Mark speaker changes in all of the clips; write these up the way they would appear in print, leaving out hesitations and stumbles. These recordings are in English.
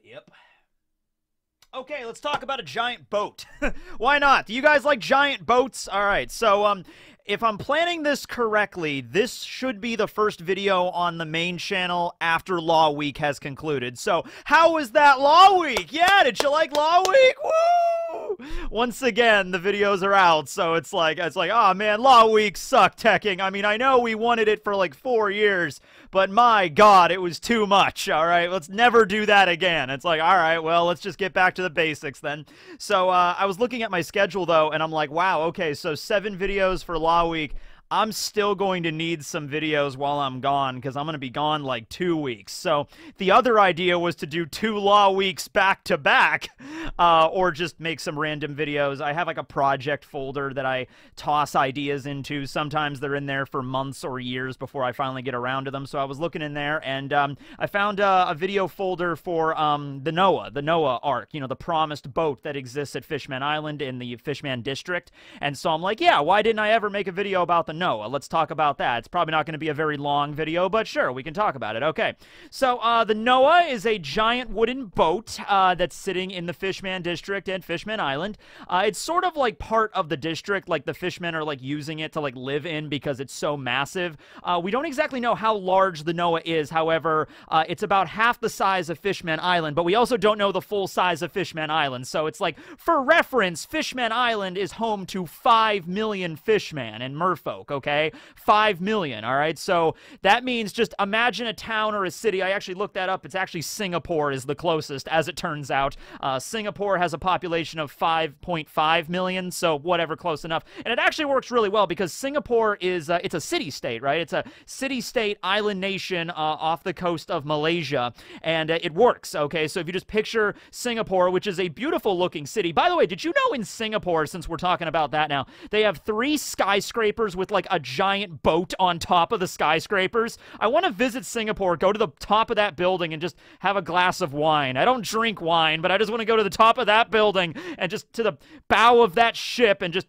Speaker 1: Yep. Okay, let's talk about a giant boat. Why not? Do you guys like giant boats? All right, so if I'm planning this correctly, this should be the first video on the main channel after Law Week has concluded. So, how was that Law Week? Yeah, did you like Law Week? Woo! Once again, the videos are out, so it's like, oh man, Law Week sucked, Tekking. I mean, I know we wanted it for like 4 years, but my God, it was too much, all right? Let's never do that again. It's like, all right, well, let's just get back to the basics then. So, I was looking at my schedule, though, and I'm like, wow, okay, so 7 videos for Law Week. I'm still going to need some videos while I'm gone because I'm going to be gone like 2 weeks. So the other idea was to do 2 Law Weeks back to back or just make some random videos. I have like a project folder that I toss ideas into. Sometimes they're in there for months or years before I finally get around to them. So I was looking in there and I found a video folder for the Noah arc, you know, the promised boat that exists at Fishman Island in the Fishman district. And so I'm like, yeah, why didn't I ever make a video about the Noah? Let's talk about that. It's probably not going to be a very long video, but sure, we can talk about it. Okay, so the Noah is a giant wooden boat that's sitting in the Fishman district and Fishman Island. It's sort of like part of the district, like the fishmen are like using it to like live in because it's so massive. We don't exactly know how large the Noah is. However, it's about half the size of Fishman Island, but we also don't know the full size of Fishman Island. So it's like, for reference, Fishman Island is home to 5 million fishmen and merfolk. Okay, 5 million. All right, so that means just imagine a town or a city. I actually looked that up. It's actually Singapore is the closest, as it turns out. Singapore has a population of 5.5 million, so whatever, close enough. And it actually works really well because Singapore is it's a city-state, right? It's a city-state island nation off the coast of Malaysia, and it works. Okay, so if you just picture Singapore, which is a beautiful-looking city. By the way, did you know in Singapore, since we're talking about that now, they have 3 skyscrapers with like a giant boat on top of the skyscrapers? I want to visit Singapore, go to the top of that building and just have a glass of wine. I don't drink wine, but I just want to go to the top of that building and just to the bow of that ship and just...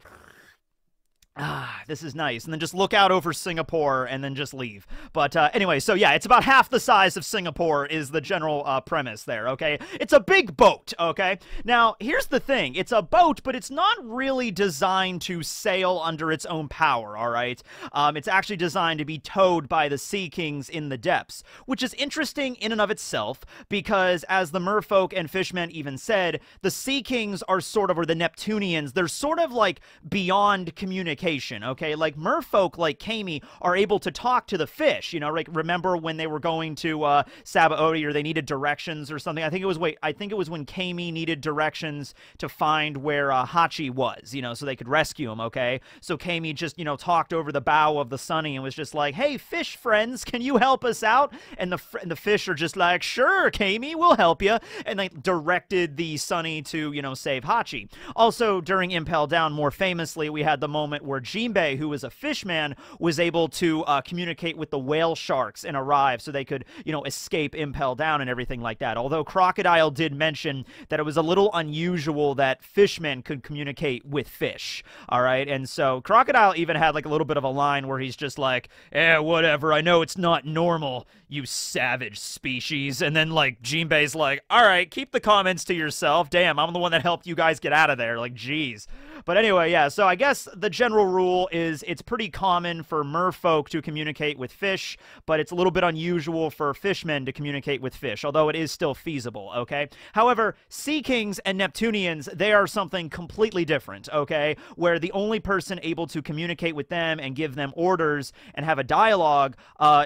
Speaker 1: this is nice. And then just look out over Singapore and then just leave. But anyway, so yeah, it's about half the size of Singapore is the general premise there, okay? It's a big boat, okay? Now, here's the thing. It's a boat, but it's not really designed to sail under its own power, all right? It's actually designed to be towed by the Sea Kings in the depths, which is interesting in and of itself because, as the merfolk and fishmen even said, the Sea Kings are sort of, or the Neptunians, they're sort of like beyond communication. Okay, like merfolk like Kami are able to talk to the fish, you know, like remember when they were going to Sabaody or they needed directions or something. I think it was when Kami needed directions to find where Hachi was, you know, so they could rescue him. Okay, so Kami just, you know, talked over the bow of the Sunny and was just like, hey, fish friends, can you help us out? And the fish are just like, sure, Kami, we'll help you, and they directed the Sunny to, you know, save Hachi. Also, during Impel Down, more famously, we had the moment where Jinbei, who was a fishman, was able to communicate with the whale sharks and arrive so they could, you know, escape Impel Down and everything like that. Although Crocodile did mention that it was a little unusual that fishmen could communicate with fish, all right? And so Crocodile even had like a little bit of a line where he's just like, whatever, I know it's not normal, you savage species. And then like Jinbei's like, all right, keep the comments to yourself. Damn, I'm the one that helped you guys get out of there. Like, geez. But anyway, yeah, so I guess the general rule is it's pretty common for merfolk to communicate with fish, but it's a little bit unusual for fishmen to communicate with fish, although it is still feasible, okay? However, Sea Kings and Neptunians, they are something completely different, okay? Where the only person able to communicate with them and give them orders and have a dialogue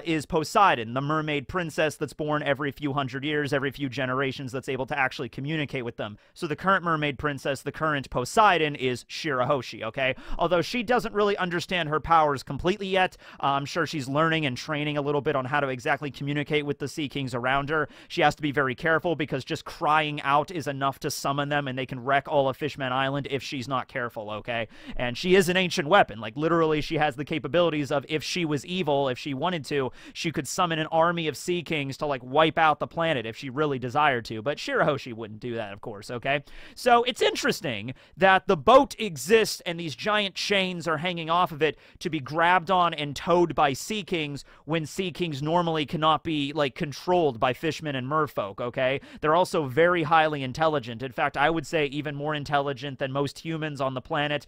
Speaker 1: is Poseidon, the mermaid princess that's born every few hundred years, every few generations, that's able to actually communicate with them. So the current mermaid princess, the current Poseidon, is Shirahoshi, okay? Although she doesn't really understand her powers completely yet. I'm sure she's learning and training a little bit on how to exactly communicate with the Sea Kings around her. She has to be very careful because just crying out is enough to summon them and they can wreck all of Fishman Island if she's not careful, okay? And she is an ancient weapon. Like, literally, she has the capabilities of, if she was evil, if she wanted to, she could summon an army of Sea Kings to, like, wipe out the planet if she really desired to. But Shirahoshi wouldn't do that, of course, okay? So it's interesting that the boat exists and these giant chains chains are hanging off of it to be grabbed on and towed by sea kings when sea kings normally cannot be, like, controlled by fishmen and merfolk, okay? They're also very highly intelligent. In fact, I would say even more intelligent than most humans on the planet.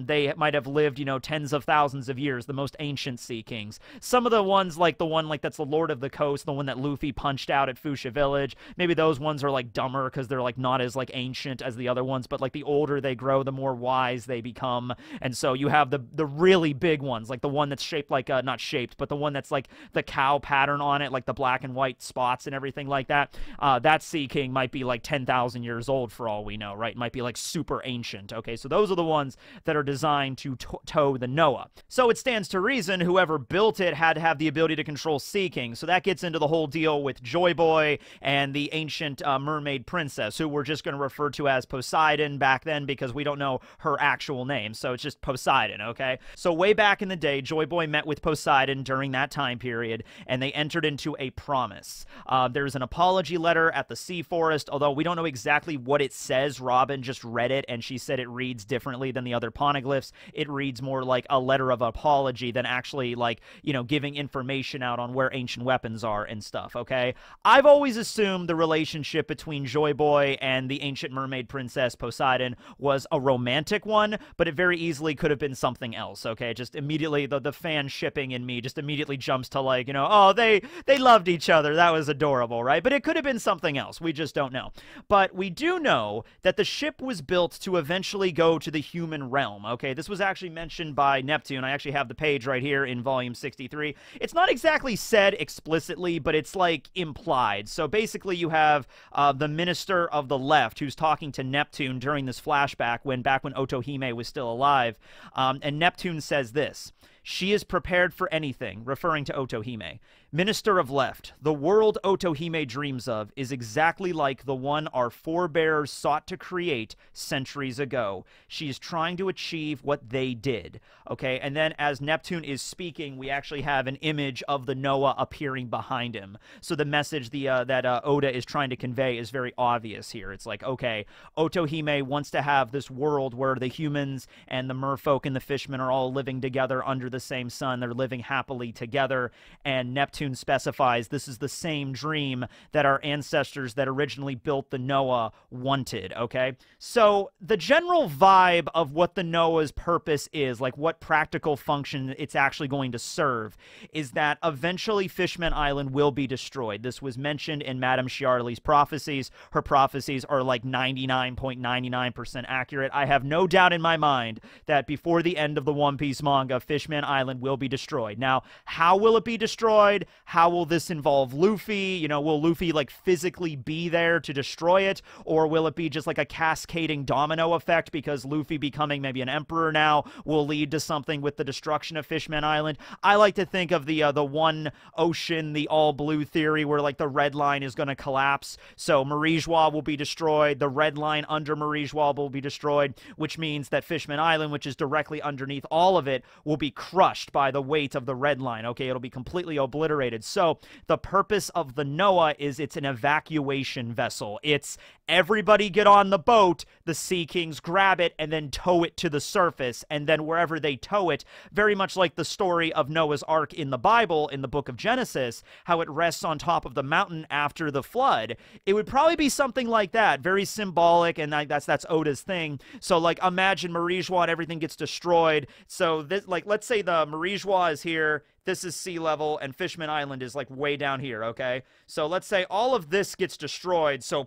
Speaker 1: They might have lived, you know, tens of thousands of years, the most ancient sea kings. Some of the ones, like the one, like, that's the Lord of the Coast, the one that Luffy punched out at Fuchsia Village, maybe those ones are, like, dumber because they're, like, not as, like, ancient as the other ones, but, like, the older they grow, the more wise they become. And so you have the really big ones, like the one that's shaped like, not shaped, but the one that's, like, the cow pattern on it, like the black and white spots and everything like that. That sea king might be, like, 10,000 years old for all we know, right? It might be, like, super ancient, okay? So those are the ones that are designed to tow the Noah. So it stands to reason whoever built it had to have the ability to control sea kings. So that gets into the whole deal with Joy Boy and the ancient mermaid princess, who we're just going to refer to as Poseidon back then because we don't know her actual name. So it's just Poseidon, okay? So way back in the day, Joy Boy met with Poseidon during that time period, and they entered into a promise. There's an apology letter at the Sea Forest, although we don't know exactly what it says. Robin just read it, and she said it reads differently than the other poneglyphs. It reads more like a letter of apology than actually, like, you know, giving information out on where ancient weapons are and stuff, okay? I've always assumed the relationship between Joy Boy and the ancient mermaid princess Poseidon was a romantic one, but it very easily could have been something else, okay? Just immediately, the fan shipping in me just immediately jumps to, like, you know, oh, they loved each other. That was adorable, right? But it could have been something else. We just don't know. But we do know that the ship was built to eventually go to the human realm, okay? This was actually mentioned by Neptune. I actually have the page right here in volume 63. It's not exactly said explicitly, but it's, like, implied. So basically you have the Minister of the Left who's talking to Neptune during this flashback back when Otohime was still alive. And Neptune says this: "She is prepared for anything," referring to Otohime. "Minister of Left, the world Otohime dreams of is exactly like the one our forebears sought to create centuries ago. She is trying to achieve what they did." Okay, and then as Neptune is speaking, we actually have an image of the Noah appearing behind him. So the message that Oda is trying to convey is very obvious here. It's like, okay, Otohime wants to have this world where the humans and the merfolk and the fishmen are all living together under the same sun. They're living happily together, and Neptune specifies this is the same dream that our ancestors that originally built the Noah wanted, okay? So the general vibe of what the Noah's purpose is, like what practical function it's actually going to serve, is that eventually Fishman Island will be destroyed. This was mentioned in Madame Chiarli's prophecies. Her prophecies are like 99.99% accurate. I have no doubt in my mind that before the end of the One Piece manga, Fishman Island will be destroyed. Now, how will it be destroyed? How will this involve Luffy? You know, will Luffy, like, physically be there to destroy it? Or will it be just like a cascading domino effect because Luffy becoming maybe an emperor now will lead to something with the destruction of Fishman Island? I like to think of the one ocean, the all blue theory, where, like, the red line is going to collapse. So Marijois will be destroyed. The red line under Marijois will be destroyed, which means that Fishman Island, which is directly underneath all of it, will be crushed by the weight of the red line. Okay, it'll be completely obliterated. So the purpose of the Noah is it's an evacuation vessel. It's everybody get on the boat, the Sea Kings grab it, and then tow it to the surface. And then wherever they tow it, very much like the story of Noah's Ark in the Bible, in the book of Genesis, how it rests on top of the mountain after the flood, it would probably be something like that, very symbolic, and that's Oda's thing. So, like, imagine Marijois and everything gets destroyed. So, this, like, let's say the Marijois is here, this is sea level, and Fishman Island is, like, way down here, okay? So let's say all of this gets destroyed, so...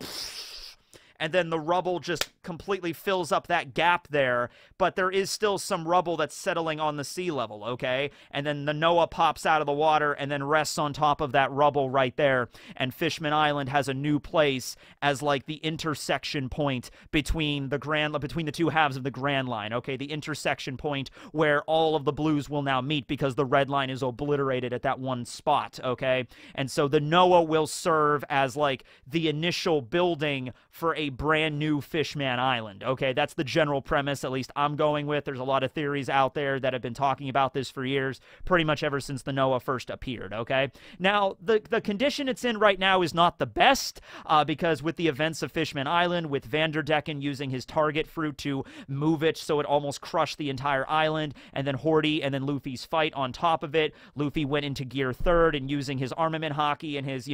Speaker 1: and then the rubble just completely fills up that gap there, but there is still some rubble that's settling on the sea level, okay? And then the Noah pops out of the water and then rests on top of that rubble right there, and Fishman Island has a new place as, like, the intersection point between the two halves of the Grand Line, okay? The intersection point where all of the blues will now meet because the red line is obliterated at that one spot, okay? And so the Noah will serve as, like, the initial building for a brand new Fishman Island. Okay, that's the general premise, at least I'm going with. There's a lot of theories out there that have been talking about this for years, pretty much ever since the Noah first appeared. Okay, now the condition it's in right now is not the best, because with the events of Fishman Island, with Vanderdecken using his target fruit to move it so it almost crushed the entire island, and then Horty and then Luffy's fight on top of it, Luffy went into gear third and using his armament hockey and his,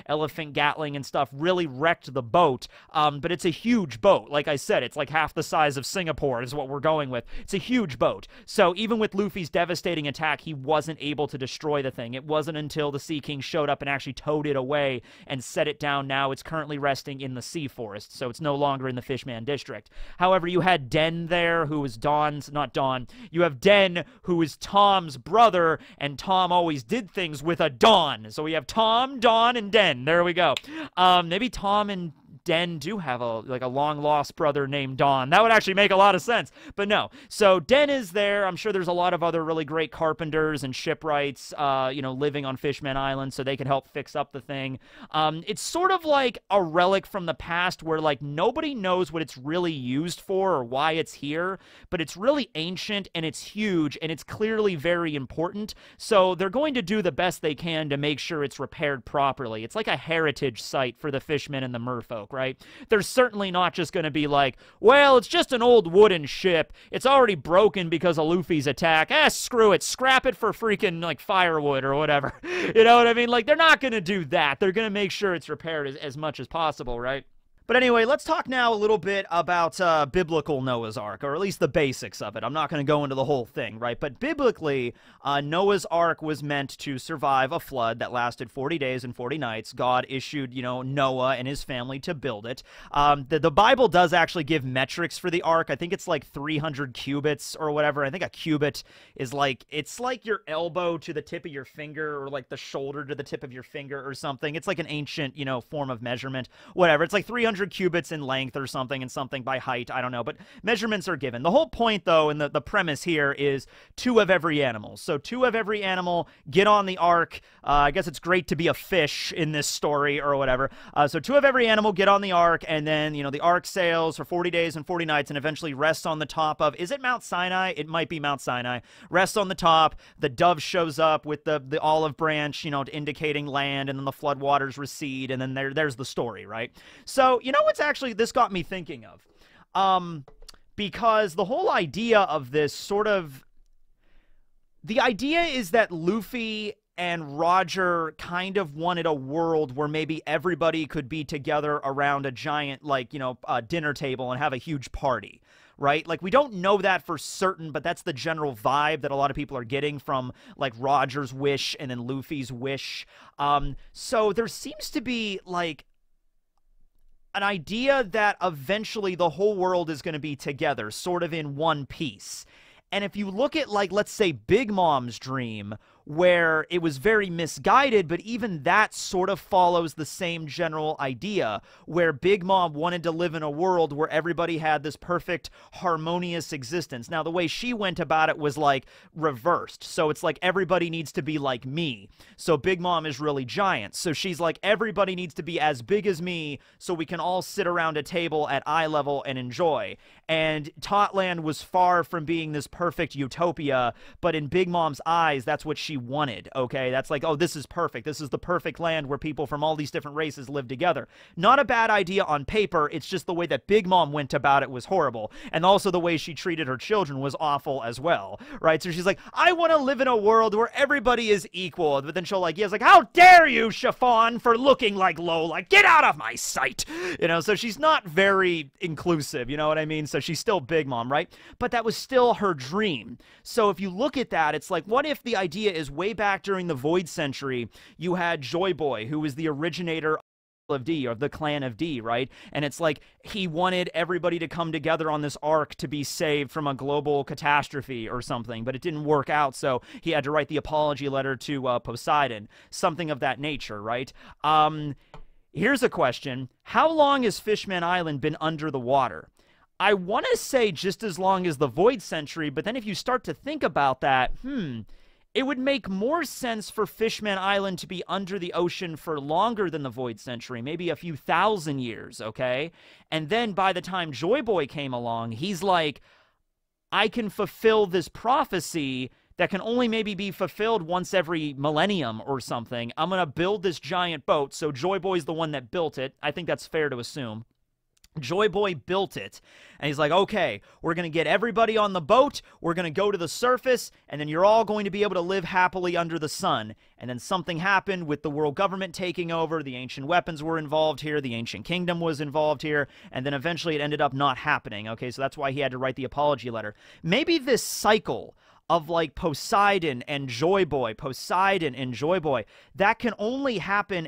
Speaker 1: elephant gatling and stuff really wrecked the boat. But it's a huge boat. Like I said, it's like half the size of Singapore is what we're going with. It's a huge boat. So even with Luffy's devastating attack, he wasn't able to destroy the thing. It wasn't until the Sea King showed up and actually towed it away and set it down. Now it's currently resting in the Sea Forest, so it's no longer in the Fishman District. However, you had Den there, who was not Dawn. You have Den, who is Tom's brother, and Tom always did things with a Dawn. So we have Tom, Dawn, and Den. There we go. Maybe Tom and Den do have a long-lost brother named Don. That would actually make a lot of sense, but no. So Den is there. I'm sure there's a lot of other really great carpenters and shipwrights, living on Fishman Island, so they could help fix up the thing. It's sort of like a relic from the past where, like, nobody knows what it's really used for or why it's here, but it's really ancient, and it's huge, and it's clearly very important, so they're going to do the best they can to make sure it's repaired properly. It's like a heritage site for the fishmen and the merfolk, right? They're certainly not just going to be like, well, it's just an old wooden ship. It's already broken because of Luffy's attack. Screw it. Scrap it for freaking, like, firewood or whatever. You know what I mean? Like, they're not going to do that. They're going to make sure it's repaired as much as possible, right? But anyway, let's talk now a little bit about biblical Noah's Ark, or at least the basics of it. I'm not going to go into the whole thing, right? But biblically, Noah's Ark was meant to survive a flood that lasted 40 days and 40 nights. God issued, Noah and his family to build it. The Bible does actually give metrics for the Ark. I think it's like 300 cubits or whatever. I think a cubit is it's like your elbow to the tip of your finger, or like the shoulder to the tip of your finger or something. It's like an ancient, form of measurement. Whatever. It's like 300 cubits in length or something, and something by height. I don't know, but measurements are given. The whole point, though, and the premise here is 2 of every animal. So 2 of every animal get on the Ark. I guess it's great to be a fish in this story or whatever. So 2 of every animal get on the Ark, and then, the Ark sails for 40 days and 40 nights and eventually rests on the top of, is it Mount Sinai? It might be Mount Sinai. Rests on the top. The dove shows up with the olive branch, indicating land, and then the floodwaters recede, and then there's the story, right? So, what's actually, this got me thinking of? Because the whole idea of this the idea is that Luffy and Roger kind of wanted a world where maybe everybody could be together around a giant, dinner table and have a huge party, right? Like, we don't know that for certain, but that's the general vibe that a lot of people are getting from, like, Roger's wish and then Luffy's wish. So there seems to be, like, an idea that eventually the whole world is going to be together, sort of in one piece. And if you look at, like, let's say Big Mom's dream, where it was very misguided, but even that sort of follows the same general idea, where Big Mom wanted to live in a world where everybody had this perfect, harmonious existence. Now, the way she went about it was, like, reversed. So it's like, everybody needs to be like me. So Big Mom is really giant. So she's like, everybody needs to be as big as me so we can all sit around a table at eye level and enjoy. And Totland was far from being this perfect utopia, but in Big Mom's eyes, that's what she wanted, okay? That's like, oh, this is perfect. This is the perfect land where people from all these different races live together. Not a bad idea on paper. It's just the way that Big Mom went about it was horrible. And also the way she treated her children was awful as well, right? So she's like, I want to live in a world where everybody is equal. But then she'll like, how dare you, Chiffon, for looking like Lola? Get out of my sight! So she's not very inclusive, you know what I mean? So she's still Big Mom, right? But that was still her dream. So if you look at that, it's like, what if the idea is way back during the Void Century, you had Joy Boy, who was the originator of D, or the clan of D, right? And it's like, he wanted everybody to come together on this ark to be saved from a global catastrophe or something, but it didn't work out, so he had to write the apology letter to Poseidon, something of that nature, right? Here's a question. How long has Fishman Island been under the water? I want to say just as long as the Void Century, but then if you start to think about that, it would make more sense for Fishman Island to be under the ocean for longer than the Void Century, maybe a few thousand years, okay? And then by the time Joy Boy came along, he's like, I can fulfill this prophecy that can only maybe be fulfilled once every millennium or something. I'm going to build this giant boat. So Joy Boy's the one that built it. I think that's fair to assume. Joy Boy built it, and he's like, okay, we're going to get everybody on the boat, we're going to go to the surface, and then you're all going to be able to live happily under the sun. And then something happened with the world government taking over, the ancient weapons were involved here, the ancient kingdom was involved here, and then eventually it ended up not happening, okay? So that's why he had to write the apology letter. Maybe this cycle of like Poseidon and Joy Boy, Poseidon and Joy Boy, that can only happen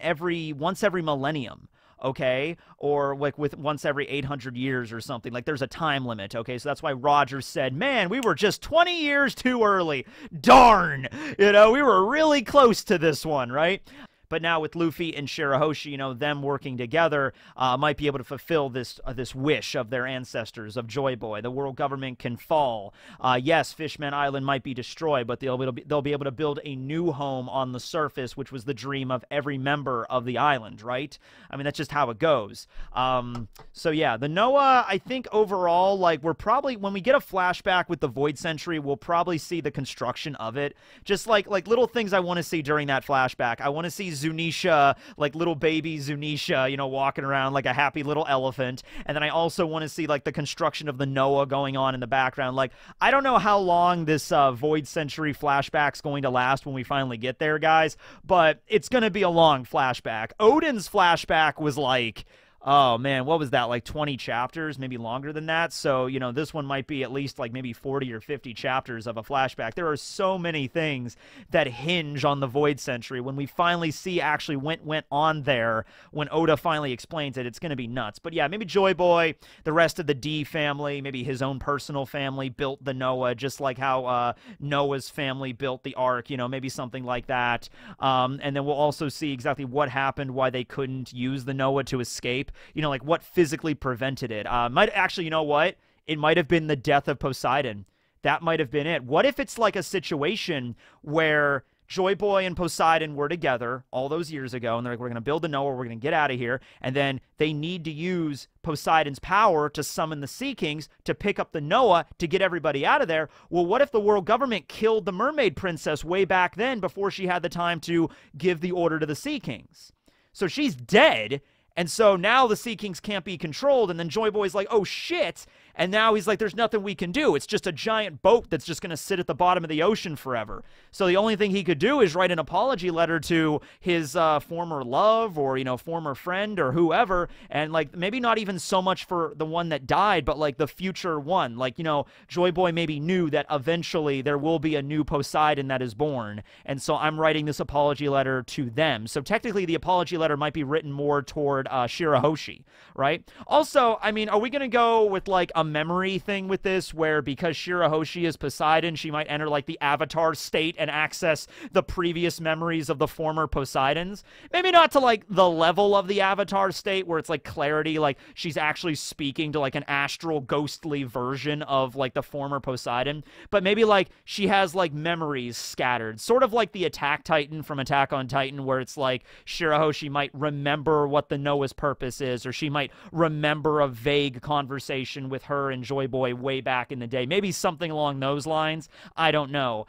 Speaker 1: once every millennium. Okay, or like with once every 800 years or something. Like there's a time limit, okay? So that's why Rogers said, man, we were just 20 years too early. Darn! You know, we were really close to this one, right? But now with Luffy and Shirahoshi, you know, them working together might be able to fulfill this wish of their ancestors, of Joy Boy. The world government can fall. Yes, Fishman Island might be destroyed, but they'll be able to build a new home on the surface, which was the dream of every member of the island, right? I mean, that's just how it goes. So yeah, the Noah, I think overall, like we're probably, when we get a flashback with the Void Century, we'll probably see the construction of it. Just like little things I want to see during that flashback. I want to see Zunisha, like little baby Zunisha, you know, walking around like a happy little elephant. And then I also want to see like the construction of the Noah going on in the background. Like, I don't know how long this Void Century flashback's going to last when we finally get there, guys, but it's going to be a long flashback. Odin's flashback was like, oh man, what was that, like 20 chapters, maybe longer than that? So, you know, this one might be at least like maybe 40 or 50 chapters of a flashback. There are so many things that hinge on the Void Century. When we finally see actually went on there, when Oda finally explains it, it's going to be nuts. But yeah, maybe Joy Boy, the rest of the D family, maybe his own personal family built the Noah, just like how Noah's family built the Ark, you know, maybe something like that. And then we'll also see exactly what happened, why they couldn't use the Noah to escape. You know, like what physically prevented it. Might actually, you know what? It might have been the death of Poseidon. That might have been it. What if it's like a situation where Joy Boy and Poseidon were together all those years ago, and they're like, we're going to build the Noah, we're going to get out of here, and then they need to use Poseidon's power to summon the Sea Kings to pick up the Noah to get everybody out of there. Well, what if the world government killed the Mermaid Princess way back then before she had the time to give the order to the Sea Kings? So she's dead. And so now the Sea Kings can't be controlled, and then Joy Boy's like, oh shit, and now he's like, there's nothing we can do. It's just a giant boat that's just going to sit at the bottom of the ocean forever. So the only thing he could do is write an apology letter to his former love or, you know, former friend or whoever, and like maybe not even so much for the one that died, but like the future one. Like, you know, Joy Boy maybe knew that eventually there will be a new Poseidon that is born, and so I'm writing this apology letter to them. So technically the apology letter might be written more toward Shirahoshi, right? Also, I mean, are we going to go with like a memory thing with this where because Shirahoshi is Poseidon, she might enter like the Avatar state and access the previous memories of the former Poseidons? Maybe not to like the level of the Avatar state where it's like clarity, like she's actually speaking to like an astral ghostly version of like the former Poseidon, but maybe like she has like memories scattered, sort of like the Attack Titan from Attack on Titan, where it's like Shirahoshi might remember what the Noah's purpose is, or she might remember a vague conversation with her and Joy Boy way back in the day. Maybe something along those lines. I don't know.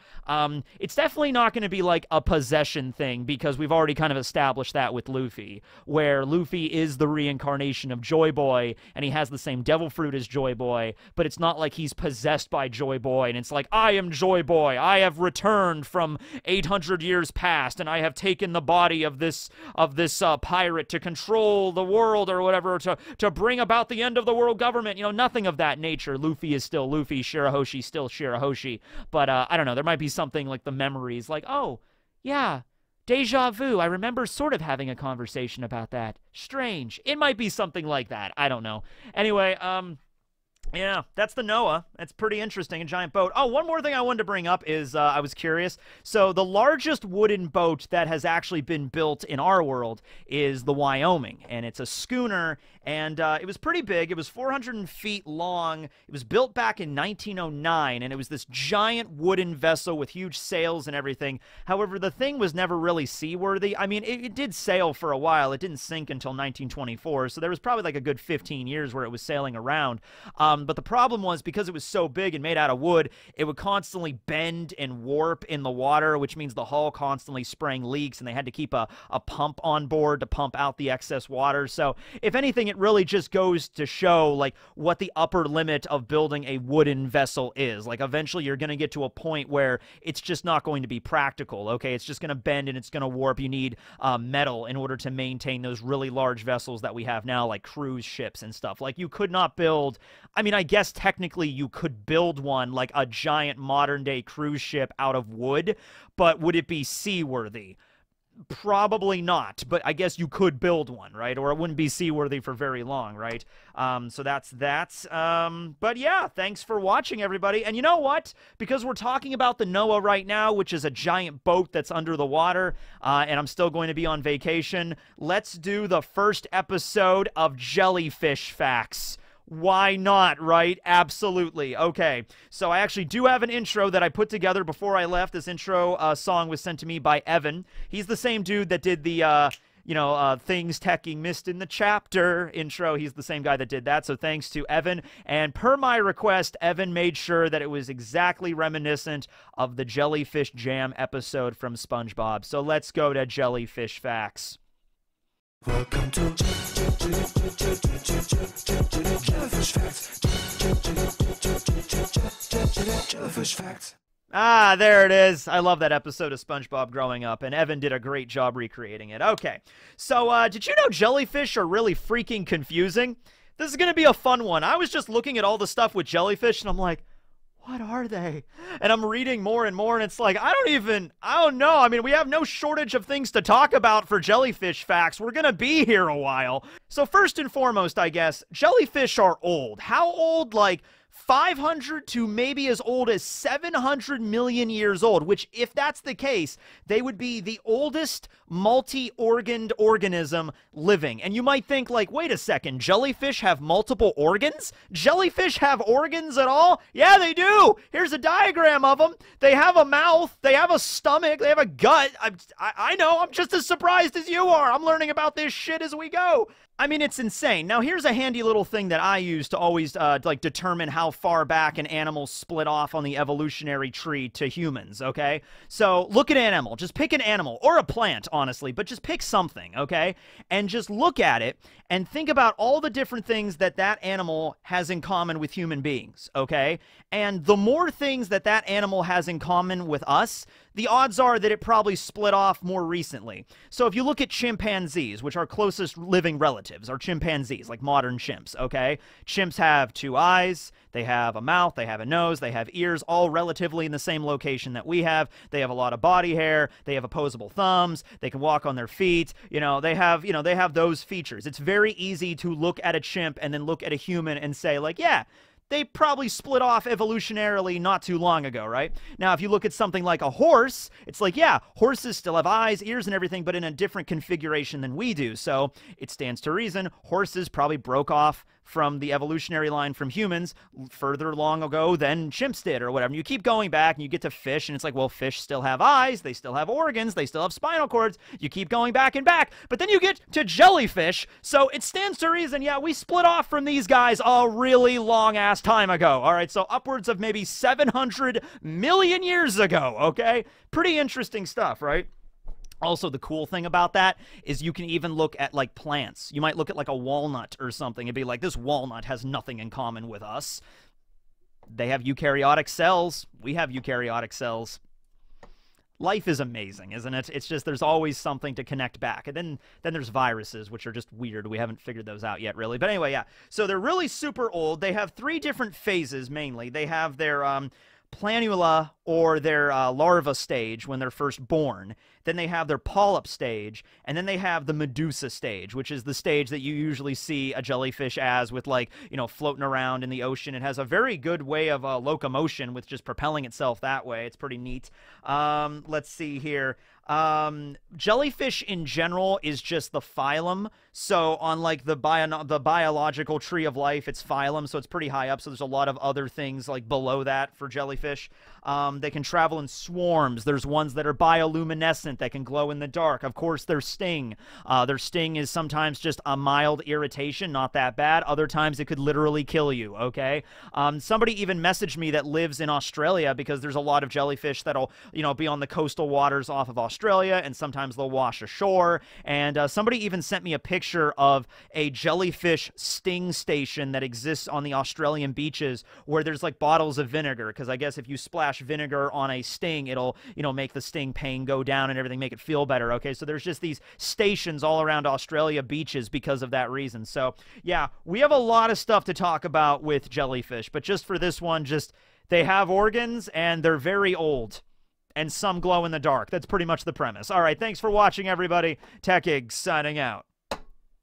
Speaker 1: It's definitely not going to be like a possession thing, because we've already kind of established that with Luffy, where Luffy is the reincarnation of Joy Boy, and he has the same devil fruit as Joy Boy, but it's not like he's possessed by Joy Boy, and it's like, I am Joy Boy. I have returned from 800 years past, and I have taken the body of this pirate to control the world or whatever, to bring about the end of the world government. You know, nothing of that nature. Luffy is still Luffy, Shirahoshi still Shirahoshi, but I don't know, there might be something like the memories, like, oh yeah, deja vu, I remember sort of having a conversation about that. Strange. It might be something like that. I don't know. Anyway, Yeah, that's the Noah. That's pretty interesting, a giant boat. Oh, one more thing I wanted to bring up is I was curious. So the largest wooden boat that has actually been built in our world is the Wyoming, and it's a schooner, and it was pretty big. It was 400 feet long. It was built back in 1909, and it was this giant wooden vessel with huge sails and everything. However, the thing was never really seaworthy. I mean, it did sail for a while. It didn't sink until 1924, so there was probably like a good 15 years where it was sailing around. But the problem was, because it was so big and made out of wood, it would constantly bend and warp in the water, which means the hull constantly spraying leaks, and they had to keep a pump on board to pump out the excess water. So if anything, it really just goes to show like what the upper limit of building a wooden vessel is. Like eventually you're going to get to a point where it's just not going to be practical, okay? It's just going to bend and it's going to warp. You need metal in order to maintain those really large vessels that we have now, like cruise ships and stuff. Like you could not build, I mean, I guess technically you could build one like a giant modern-day cruise ship out of wood, but would it be seaworthy? Probably not, but I guess you could build one, right? Or it wouldn't be seaworthy for very long, right? So that's that. But yeah, thanks for watching, everybody. And you know what? Because we're talking about the Noah right now, which is a giant boat that's under the water, and I'm still going to be on vacation, let's do the first episode of Jellyfish Facts. Why not, right? Absolutely. Okay, so I actually do have an intro that I put together before I left. This intro song was sent to me by Evan. He's the same dude that did the, things Tekking missed in the chapter intro. He's the same guy that did that, so thanks to Evan. And per my request, Evan made sure that it was exactly reminiscent of the Jellyfish Jam episode from SpongeBob. So let's go to Jellyfish Facts. Welcome to Jellyfish Facts. Jellyfish Facts. Ah, there it is. I love that episode of SpongeBob growing up, and Evan did a great job recreating it. Okay, so did you know jellyfish are really freaking confusing? This is going to be a fun one. I was just looking at all the stuff with jellyfish, and I'm like, what are they? And I'm reading more and more, and it's like, I don't know. I mean, we have no shortage of things to talk about for jellyfish facts. We're gonna be here a while. So first and foremost, I guess, jellyfish are old. How old? Like 500 to maybe as old as 700 million years old, which, if that's the case, they would be the oldest multi-organed organism living. And you might think, like, wait a second, jellyfish have multiple organs? Jellyfish have organs at all? Yeah, they do! Here's a diagram of them. They have a mouth, they have a stomach, they have a gut. I know, I'm just as surprised as you are. I'm learning about this shit as we go. I mean, it's insane. Now, here's a handy little thing that I use to always, determine how far back an animal split off on the evolutionary tree to humans, okay? So, look at an animal. Just pick an animal, or a plant, honestly, but just pick something, okay? And just look at it and think about all the different things that that animal has in common with human beings, okay? And the more things that that animal has in common with us, the odds are that it probably split off more recently. So if you look at chimpanzees, which are closest living relatives, are chimpanzees, like modern chimps, okay? Chimps have 2 eyes, they have a mouth, they have a nose, they have ears, all relatively in the same location that we have. They have a lot of body hair, they have opposable thumbs, they can walk on their feet, they have those features. It's very easy to look at a chimp and then look at a human and say, like, yeah, they probably split off evolutionarily not too long ago, right? Now, if you look at something like a horse, it's like, yeah, horses still have eyes, ears, and everything, but in a different configuration than we do. So it stands to reason horses probably broke off from the evolutionary line from humans further long ago than chimps did or whatever. And you keep going back and you get to fish, and it's like, well, fish still have eyes, they still have organs, they still have spinal cords. You keep going back and back, but then you get to jellyfish. So it stands to reason, yeah, we split off from these guys a really long-ass time ago. All right, so upwards of maybe 700 million years ago, okay? Pretty interesting stuff, right? Also, the cool thing about that is you can even look at, like, plants. You might look at, like, a walnut or something and be like, this walnut has nothing in common with us. They have eukaryotic cells. We have eukaryotic cells. Life is amazing, isn't it? It's just there's always something to connect back. And then there's viruses, which are just weird. We haven't figured those out yet, really. But anyway, yeah. So they're really super old. They have 3 different phases, mainly. They have their planula or their larva stage when they're first born. Then they have their polyp stage, and then they have the medusa stage, which is the stage that you usually see a jellyfish as, with, like, you know, floating around in the ocean. It has a very good way of locomotion with just propelling itself that way. It's pretty neat. Let's see here. Jellyfish in general is just the phylum. So on, like, the biological tree of life, it's phylum, so it's pretty high up. So there's a lot of other things like below that for jellyfish. They can travel in swarms. There's ones that are bioluminescent that can glow in the dark. Of course, their sting. Their sting is sometimes just a mild irritation, not that bad. Other times it could literally kill you, okay? Somebody even messaged me that lives in Australia, because there's a lot of jellyfish that'll, you know, be on the coastal waters off of Australia, and sometimes they'll wash ashore. And somebody even sent me a picture of a jellyfish sting station that exists on the Australian beaches, where there's, like, bottles of vinegar, because I guess if you splash vinegar on a sting, it'll, you know, make the sting pain go down and everything, make it feel better, okay? So there's just these stations all around Australia beaches because of that reason. So yeah, we have a lot of stuff to talk about with jellyfish, but just for this one, just they have organs and they're very old, and some glow in the dark. That's pretty much the premise. All right, thanks for watching, everybody. Tekking signing out.